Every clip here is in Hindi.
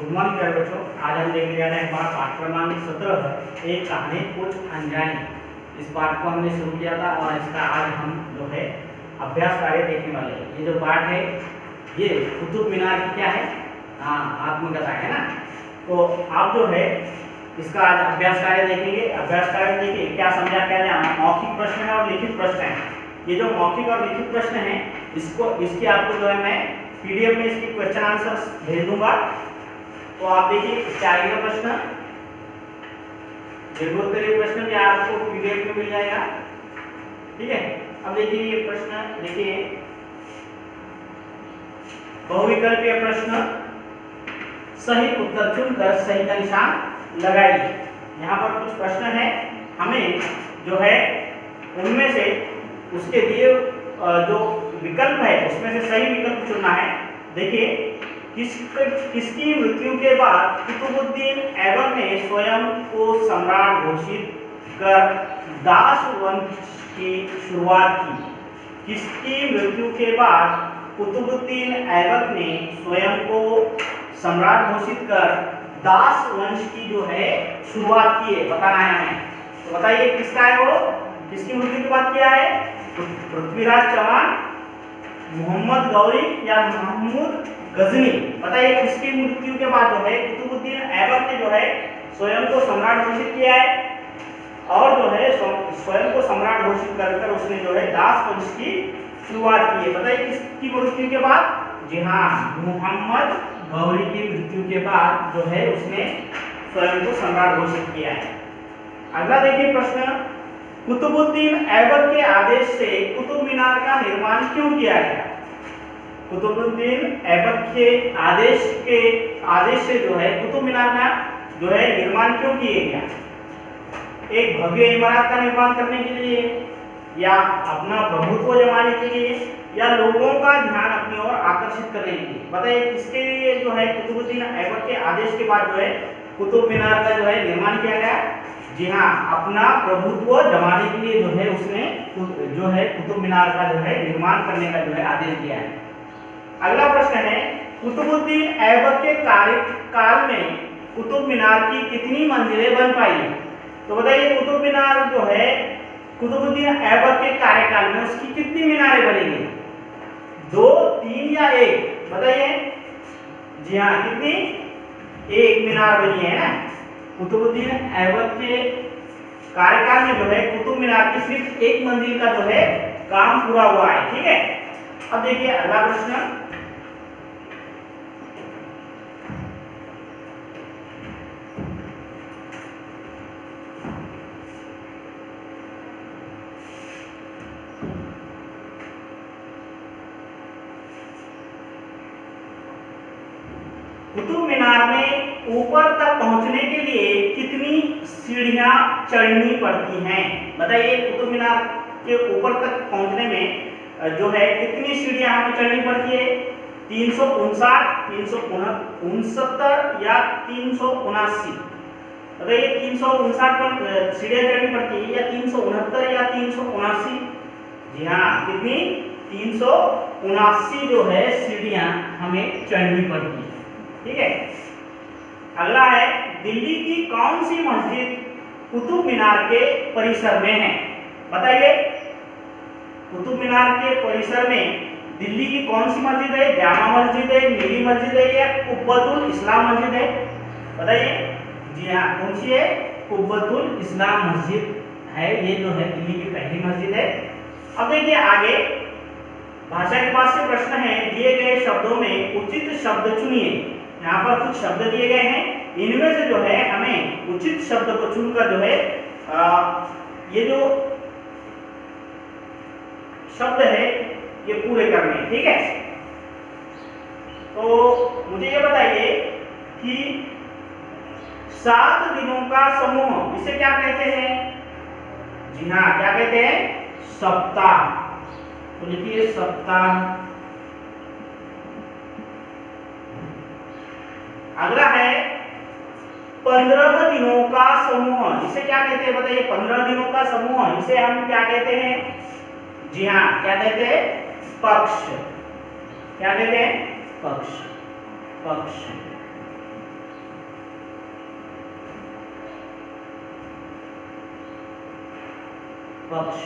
गुड मॉर्निंग प्यारे बच्चों। आज हम देखने जा रहे हैं हमारा पाठ क्रमांक 17 एक कहानी कुछ अनजानी। इस पाठ को हमने शुरू किया था और इसका आज हम जो है अभ्यास कार्य देखने वाले हैं। ये जो पाठ है ये कुतुब मीनार की क्या है, आत्मकथा है ना। तो आप जो है इसका आज अभ्यास कार्य देखेंगे। अभ्यास कार्य देखिए क्या समझा क्या जाना। मौखिक प्रश्न है और लिखित प्रश्न है। ये जो मौखिक और लिखित प्रश्न है इसकी आपको जो है मैं पीडीएफ में इसकी क्वेश्चन आंसर भेज दूंगा। तो आप देखिए इसके आगे का प्रश्न दीर्घोत्तरीय प्रश्न भी आपको पीडीएफ में मिल जाएगा, ठीक है। अब देखिए ये प्रश्न देखिए, बहुविकल्पीय प्रश्न, सही उत्तर चुनकर सही का निशान लगाइए। यहाँ पर कुछ प्रश्न है, हमें जो है उनमें से उसके दिए जो विकल्प है उसमें से सही विकल्प चुनना है। देखिए किसकी मृत्यु के बाद कुतुबुद्दीन ऐबक ने स्वयं को सम्राट घोषित कर दास वंश की शुरुआत की। किसकी मृत्यु के बाद कुतुबुद्दीन ऐबक ने स्वयं को सम्राट घोषित कर दास वंश की जो है शुरुआत की है, बताना है हमें। तो बताइए किसका है वो, किसकी मृत्यु के बाद किया है? पृथ्वीराज चौहान, मोहम्मद गौरी या महमूद गजनी। बताइए किसकी मृत्यु के बाद जो है कुतुबुद्दीन ऐबक ने जो है स्वयं को सम्राट घोषित किया है और जो है स्वयं को सम्राट घोषित कर उसने जो है दास वंश की शुरुआत की है। बताइए किसकी मृत्यु के बाद? जी हाँ, मोहम्मद गौरी की मृत्यु के बाद जो है उसने स्वयं को सम्राट घोषित किया है। अगला देखिए प्रश्न, कुतुबुद्दीन ऐबक के आदेश से कुतुब मीनार का निर्माण क्यों किया गया? कुतुबुद्दीन ऐबक के आदेश से जो है कुतुब मीनार का जो है निर्माण क्यों किया गया? एक भव्य इमारत का निर्माण करने के लिए, या अपना प्रभुत्व जमाने के लिए, या लोगों का ध्यान अपनी ओर आकर्षित करने के लिए। बताइए किसके लिए जो है कुतुबुद्दीन ऐबक के आदेश के बाद जो है कुतुब मीनार का जो है निर्माण किया गया? जी हाँ, अपना प्रभुत्व जमाने के लिए जो है उसने जो है कुतुब मीनार का जो है निर्माण करने का जो है आदेश दिया है। अगला प्रश्न है, कुतुबुद्दीन ऐबक के कार्यकाल में कुतुब मीनार की कितनी मंजिलें बन पाई? तो बताइए कुतुब मीनार जो है कुतुबुद्दीन ऐबक के कार्यकाल में उसकी कितनी मीनारें बनेंगी? 2, 3 या 1? बताइए। जी हाँ, कितनी? 1 मीनार बनी है ना। कुतुबुद्दीन ऐबक के कार्यकाल में जो है कुतुब मीनार की सिर्फ 1 मंजिल का जो है काम पूरा हुआ है, ठीक है। अब देखिए अगला प्रश्न, कुतुब मीनार में ऊपर तक पहुंचने के लिए कितनी सीढ़ियां चढ़नी पड़ती हैं? बताइए कुतुब मीनार के ऊपर तक पहुंचने में जो है कितनी सीढ़ियां हमें चढ़नी पड़ती है? 359, 369 या 379? बताइए 359 पर सीढ़ियां चढ़नी पड़ती है या 369 या 379? जी हाँ, कितनी? 379 जो है सीढ़ियां हमें चढ़नी पड़ती है, ठीक है। अगला है, दिल्ली की कौन सी मस्जिद कुतुब मीनार के परिसर में है? बताइए कुतुब मीनार के परिसर में दिल्ली की कौन सी मस्जिद है? जामा मस्जिद है, नीली मस्जिद है या कुब्बतुल इस्लाम मस्जिद है? बताइए। जी हाँ, कौन सी है? कुब्बतुल इस्लाम मस्जिद है, ये जो है दिल्ली की पहली मस्जिद है। अब देखिए आगे भाषा के पास से प्रश्न है, दिए गए शब्दों में उचित शब्द चुनिए। यहाँ पर कुछ शब्द दिए गए हैं, इनमें से जो है हमें उचित शब्द को चुनकर जो है ये जो शब्द है ये पूरे करने हैं, ठीक है। तो मुझे ये बताइए कि 7 दिनों का समूह इसे क्या कहते हैं? जी हाँ, क्या कहते हैं? सप्ताह। तो लिखिए सप्ताह। अगला है 15 दिनों का समूह, इसे क्या कहते हैं? बताइए 15 दिनों का समूह इसे हम क्या कहते हैं? जी हाँ, क्या कहते हैं? पक्ष। क्या कहते हैं? पक्ष। पक्ष। पक्ष।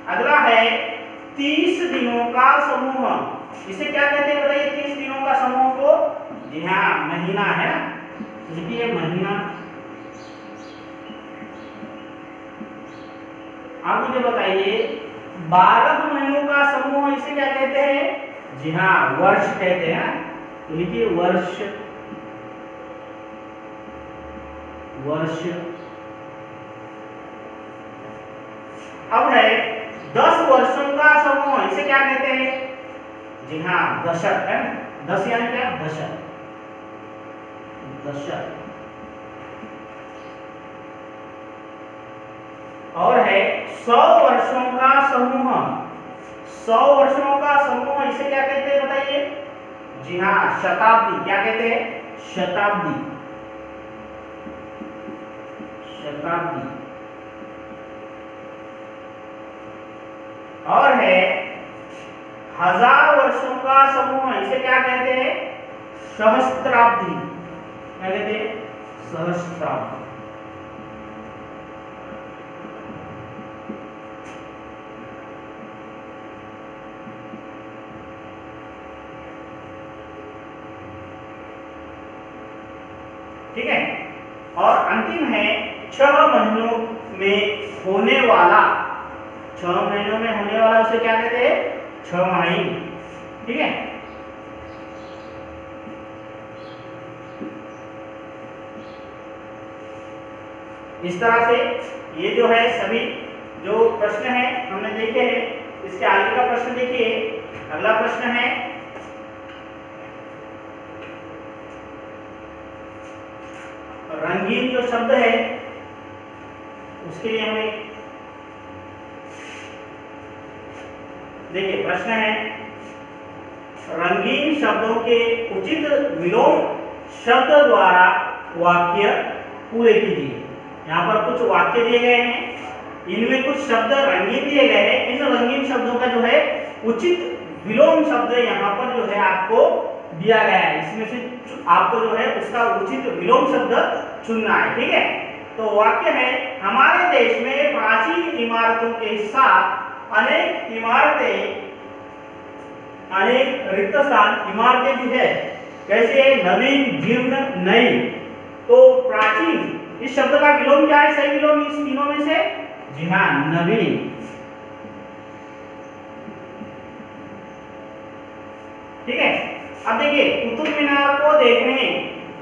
अगला है 30 दिनों का समूह। इसे क्या कहते हैं बताइए? 30 दिनों का समूह को, जी हाँ, महीना है ना, देखिए महीना। आप मुझे बताइए 12 महीनों का समूह इसे क्या कहते हैं? जी हाँ, वर्ष कहते हैं। तो लिखिए वर्ष, वर्ष। अब है 10 वर्षों का समूह, इसे क्या कहते हैं? जी हाँ, दशक है। 10 यानी क्या? दशक, दशक। और है 100 वर्षों का समूह। 100 वर्षों का समूह इसे क्या कहते हैं बताइए? जी हाँ, शताब्दी। क्या कहते हैं? शताब्दी, शताब्दी। और है 1000 वर्षों का समूह, इसे क्या कहते हैं? सहस्त्राब्दी। क्या कहते हैं? सहस्त्राब्दी। ठीक है। और अंतिम है 6 महीनों में होने वाला। 6 महीनों में होने वाला उसे क्या कहते हैं? 6माही। ठीक है। इस तरह से ये जो है सभी जो प्रश्न है हमने देखे हैं। इसके आगे का प्रश्न देखिए। अगला प्रश्न है रंगीन जो शब्द है उसके लिए हमें देखिए प्रश्न है रंगीन शब्दों के उचित विलोम शब्द द्वारा वाक्य पूरे कीजिए। यहाँ पर कुछ वाक्य दिए गए हैं, इनमें कुछ शब्द रंगीन दिए गए हैं। इन रंगीन शब्दों का जो है उचित विलोम शब्द यहाँ पर जो है आपको दिया गया है। इसमें से आपको जो है उसका उचित विलोम शब्द चुनना है। ठीक है। तो वाक्य है हमारे देश में प्राचीन इमारतों के साथ अनेक इमारतें, अनेक रिक्त स्थान, इमारतें भी है। कैसे? नवीन, जीर्ण, नई। तो प्राचीन इस शब्द का विलोम क्या है? सही विलोम इस तीनों में से? जी हाँ, नवीन। ठीक है। अब देखिए कुतुब मीनार को देखने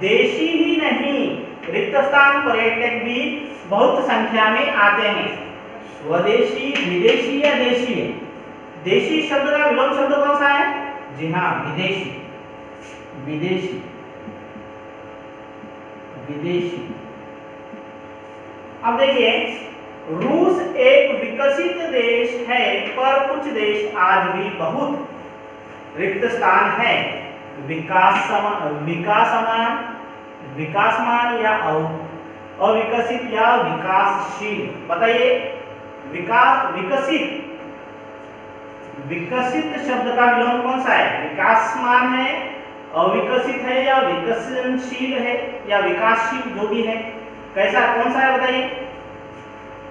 देशी ही नहीं रिक्त स्थान पर्यटक भी बहुत संख्या में आते हैं। स्वदेशी, विदेशी या देशी? देशी शब्द का विलोम शब्द कौन सा है? जी हाँ, विदेशी, विदेशी, विदेशी। अब देखिए रूस एक विकसित देश है पर कुछ देश आज भी बहुत रिक्त स्थान है। विकासमान या अविकसित या विकासशील? बताइए। विकसित, विकसित शब्द का विलोम कौन सा है? विकासमान है, अविकसित है, या विकसनशील है, या विकासशील, जो भी है। कैसा कौन सा है बताइए?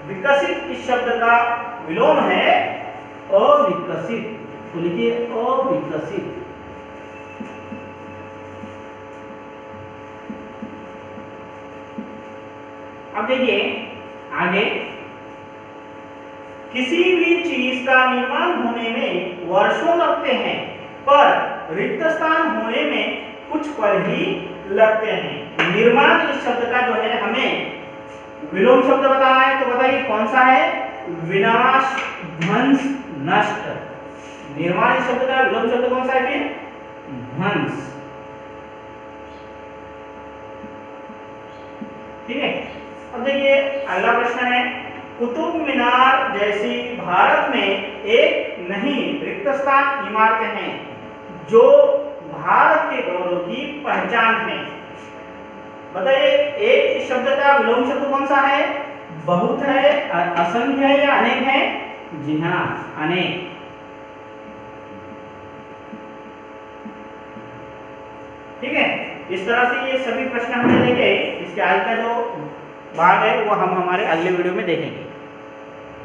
विकसित इस शब्द का विलोम है अविकसित। तो लिखिए अविकसित। अब देखिए आगे, किसी भी चीज का निर्माण होने में वर्षों लगते हैं पर रिक्त स्थान होने में कुछ पल ही लगते हैं। निर्माण इस शब्द का जो है हमें विलोम शब्द बताना है। तो बताइए कौन सा है? विनाश, ध्वंस, नष्ट। निर्माण इस शब्द का विलोम शब्द कौन सा है? फिर ध्वंस। ठीक है। अब देखिए अगला प्रश्न है कुतुब मीनार जैसी भारत में एक नहीं रिक्त स्थान इमारतें हैं जो भारत के गौरव की पहचान है। बताइए एक इस शब्द का विलोम शब्द कौन सा है? बहुत है, असंख्य है, या अनेक है? जी हाँ, अनेक। ठीक है। इस तरह से ये सभी प्रश्न हमने देखे। इसके आगे का जो भाग है वो हम हमारे अगले वीडियो में देखेंगे।